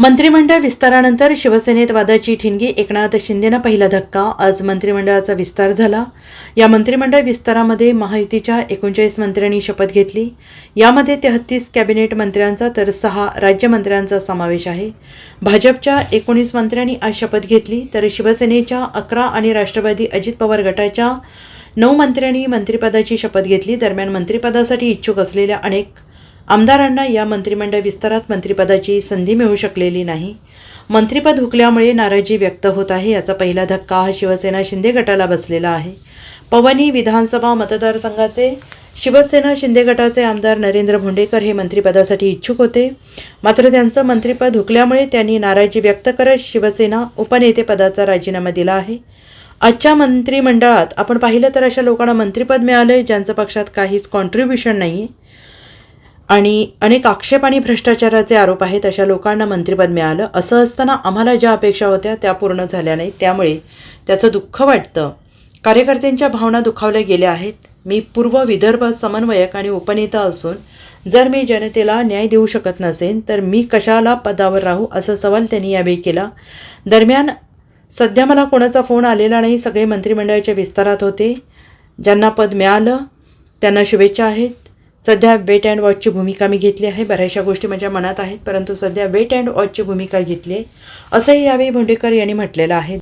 मंत्रिमंडळ विस्तारानंतर शिवसेनेत वादाची ठिणगी. एकनाथ शिंदेंना पहिला धक्का. आज मंत्रिमंडळाचा विस्तार झाला. या मंत्रिमंडळ विस्तारामध्ये महायुतीच्या 39 मंत्र्यांनी शपथ घेतली. यामध्ये 33 कॅबिनेट मंत्र्यांचा तर 6 राज्यमंत्र्यांचा समावेश आहे. भाजपच्या 19 मंत्र्यांनी आज शपथ घेतली, तर शिवसेनेच्या 11 आणि राष्ट्रवादी अजित पवार गटाच्या 9 मंत्र्यांनी मंत्रिपदाची शपथ घेतली. दरम्यान मंत्रिपदासाठी इच्छुक असलेल्या अनेक आमदारांना या मंत्रिमंडळ विस्तारात मंत्रिपदाची संधी मिळू शकलेली नाही. मंत्रिपद हुकल्यामुळे नाराजी व्यक्त होत आहे. याचा पहिला धक्का हा शिवसेना शिंदे गटाला बसलेला आहे. पवनी विधानसभा मतदारसंघाचे शिवसेना शिंदे गटाचे आमदार नरेंद्र भोंडेकर हे मंत्रिपदासाठी इच्छुक होते, मात्र त्यांचं मंत्रिपद हुकल्यामुळे त्यांनी नाराजी व्यक्त करत शिवसेना उपनेतेपदाचा राजीनामा दिला आहे. आजच्या मंत्रिमंडळात आपण पाहिलं तर अशा लोकांना मंत्रिपद मिळालं ज्यांचं पक्षात काहीच कॉन्ट्रीब्युशन नाही आहे आणि अनेक आक्षेप आणि भ्रष्टाचाराचे आरोप आहेत. अशा लोकांना मंत्रिपद मिळालं. असं असताना आम्हाला ज्या अपेक्षा होत्या त्या पूर्ण झाल्या नाहीत, त्यामुळे त्याचं दुःख वाटतं. कार्यकर्त्यांच्या भावना दुखावल्या गेल्या आहेत. मी पूर्व विदर्भ समन्वयक आणि उपनेता असून जर मी जनतेला न्याय देऊ शकत नसेन तर मी कशाला पदावर राहू, असा सवाल त्यांनी यावेळी केला. दरम्यान सध्या मला कोणाचा फोन आलेला नाही. सगळे मंत्रिमंडळाच्या विस्तारात होते. ज्यांना पद मिळालं त्यांना शुभेच्छा आहेत. सध्या वेट अँड वॉचची भूमिका मी घेतली आहे. बऱ्याचशा गोष्टी माझ्या मनात आहेत, परंतु सध्या वेट अँड वॉचची भूमिका घेतली आहे, असंही यावेळी भोंडेकर यांनी म्हटलेलं आहे.